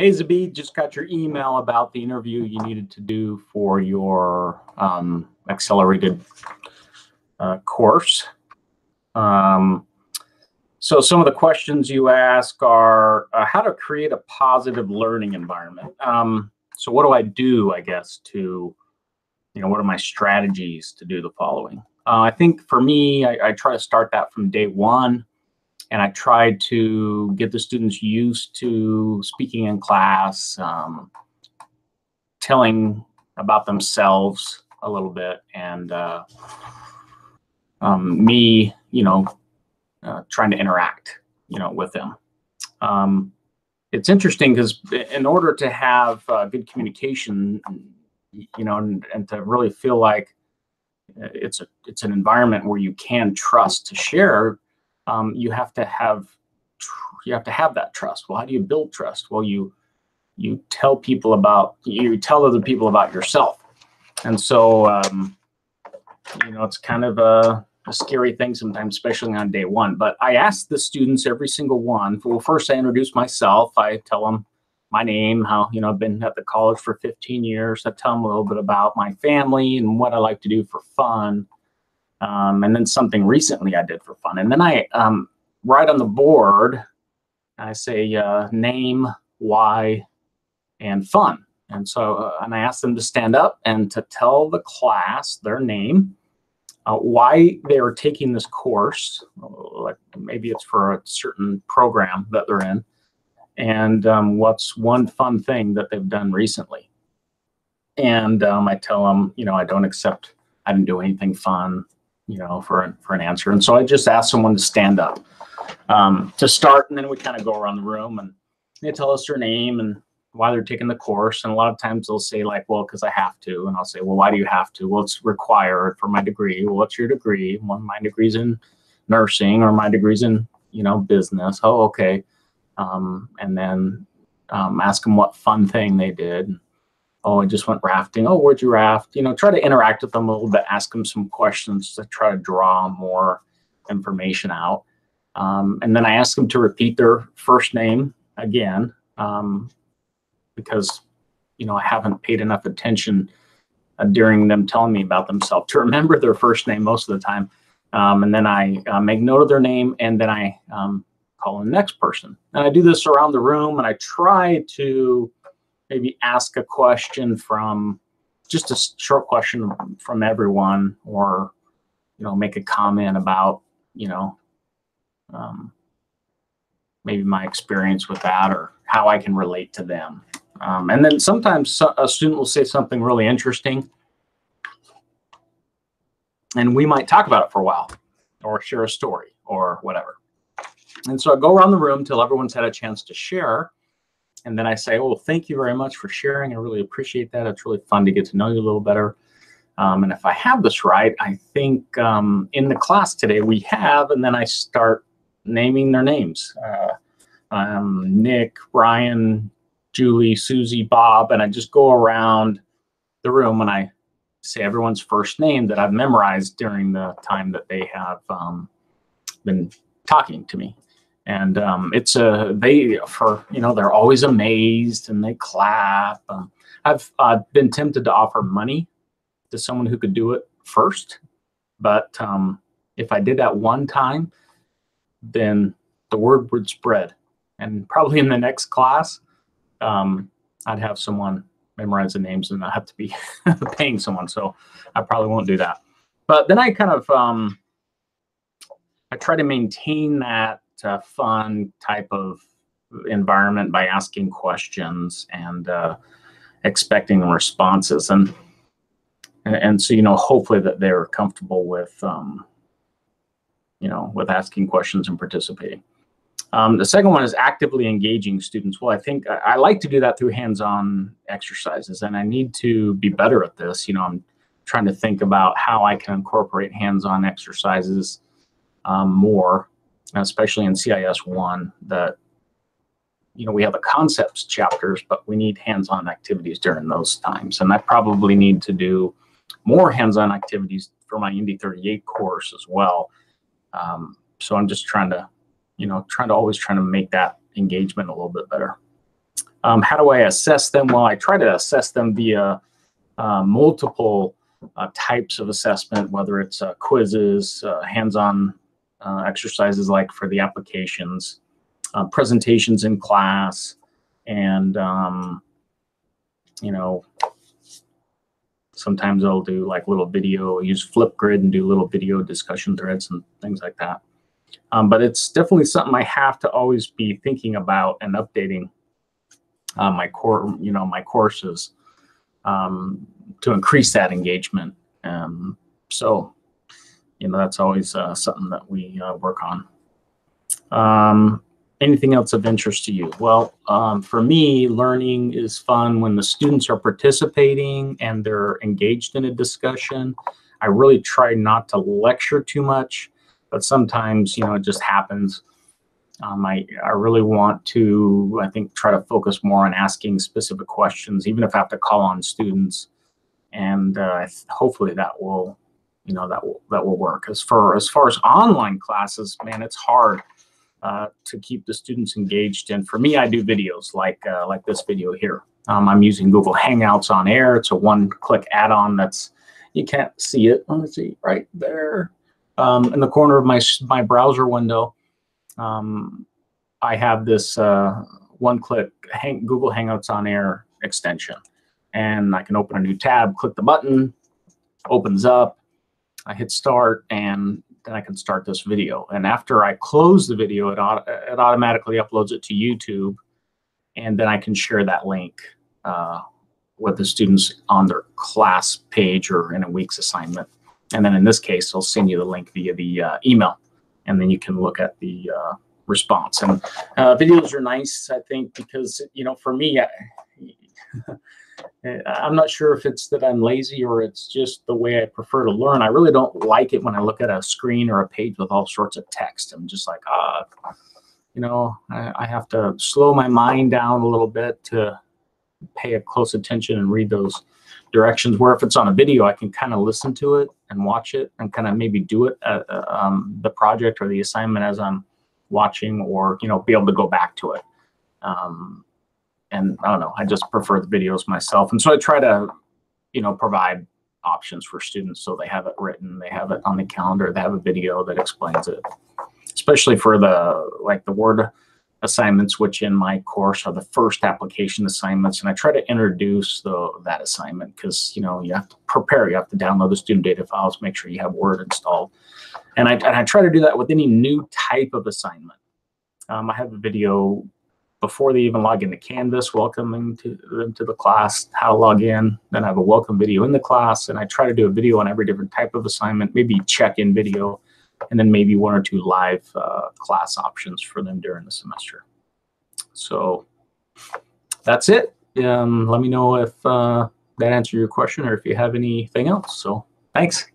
Hey, Dhabih, just got your email about the interview you needed to do for your accelerated course. So some of the questions you ask are how to create a positive learning environment. So what do I do, I guess, to, what are my strategies to do the following? I think for me, I try to start that from day one. And I tried to get the students used to speaking in class, telling about themselves a little bit, and me, trying to interact, with them. It's interesting because in order to have good communication, and to really feel like it's an environment where you can trust to share. You have to have that trust. Well, how do you build trust? Well, you tell other people about yourself, and so it's kind of a scary thing sometimes, especially on day one. But I ask the students, every single one. Well, first I introduce myself. I tell them my name, how I've been at the college for 15 years. I tell them a little bit about my family and what I like to do for fun. And then something recently I did for fun. And then I write on the board, I say name, why, and fun. And so, and I ask them to stand up and to tell the class their name, why they are taking this course, like maybe it's for a certain program that they're in, and what's one fun thing that they've done recently. And I tell them, I didn't do anything fun, for an answer. And so I just ask someone to stand up to start, and then we kind of go around the room and they tell us their name and why they're taking the course. And a lot of times they'll say like, well, because I have to. And I'll say, well, why do you have to? Well, it's required for my degree. Well, what's your degree? Well, my degree's in nursing, or my degree's in, business. Oh, okay. And then ask them what fun thing they did. Oh, I just went rafting. Oh, where'd you raft? Try to interact with them a little bit, ask them some questions to try to draw more information out. And then I ask them to repeat their first name again, because, I haven't paid enough attention during them telling me about themselves to remember their first name most of the time. And then I make note of their name, and then I call the next person. And I do this around the room, and I try to maybe ask a question from, just a short question from everyone, or, make a comment about, maybe my experience with that, or how I can relate to them. And then sometimes a student will say something really interesting, and we might talk about it for a while, or share a story, or whatever. And so I go around the room till everyone's had a chance to share. And then I say, oh, thank you very much for sharing. I really appreciate that. It's really fun to get to know you a little better. And if I have this right, I think in the class today we have, and then I start naming their names. Nick, Brian, Julie, Susie, Bob, and I just go around the room and I say everyone's first name that I've memorized during the time that they have been talking to me. And they're always amazed and they clap. I've been tempted to offer money to someone who could do it first. But if I did that one time, then the word would spread. And probably in the next class, I'd have someone memorize the names and I have to be paying someone. So I probably won't do that. But then I kind of, I try to maintain that fun type of environment by asking questions and expecting responses, and so hopefully that they're comfortable with with asking questions and participating. The second one is actively engaging students. Well, I think I like to do that through hands-on exercises, and I need to be better at this. I'm trying to think about how I can incorporate hands-on exercises more, especially in CIS 1, that, we have the concepts chapters, but we need hands-on activities during those times. And I probably need to do more hands-on activities for my Indy 38 course as well. So I'm just trying to always make that engagement a little bit better. How do I assess them? Well, I try to assess them via multiple types of assessment, whether it's quizzes, hands-on exercises like for the applications, presentations in class, and you know, sometimes I'll do like little video, use Flipgrid and do little video discussion threads and things like that. But it's definitely something I have to always be thinking about and updating my courses to increase that engagement. So, that's always something that we work on. Anything else of interest to you? Well, for me, learning is fun when the students are participating and they're engaged in a discussion. I really try not to lecture too much, but sometimes, it just happens. I really want to, I think, try to focus more on asking specific questions, even if I have to call on students. And hopefully that will, that will work. As far as online classes, man, it's hard to keep the students engaged. And for me, I do videos like this video here. I'm using Google Hangouts on Air. It's a one-click add-on that's, you can't see it. Let's see, right there in the corner of my browser window. I have this one-click Google Hangouts on Air extension, and I can open a new tab, click the button, opens up, I hit start, and then I can start this video. And after I close the video, it automatically uploads it to YouTube, and then I can share that link with the students on their class page or in a week's assignment. And then in this case, I'll send you the link via the email, and then you can look at the response. And videos are nice, I think, because, for me, I'm not sure if it's that I'm lazy or it's just the way I prefer to learn. I really don't like it when I look at a screen or a page with all sorts of text. I'm just like, I have to slow my mind down a little bit to pay a close attention and read those directions, where if it's on a video, I can kind of listen to it and watch it and kind of maybe do it the project or the assignment as I'm watching, or be able to go back to it. And I don't know, I just prefer the videos myself. And so I try to, provide options for students, so they have it written, they have it on the calendar, they have a video that explains it, especially for the Word assignments, which in my course are the first application assignments. And I try to introduce that assignment because, you have to prepare, you have to download the student data files, make sure you have Word installed. And I try to do that with any new type of assignment. I have a video before they even log into Canvas, welcoming them to the class, how to log in. Then I have a welcome video in the class, and I try to do a video on every different type of assignment, maybe check-in video, and then maybe one or two live class options for them during the semester. So that's it. Let me know if that answered your question or if you have anything else. So thanks.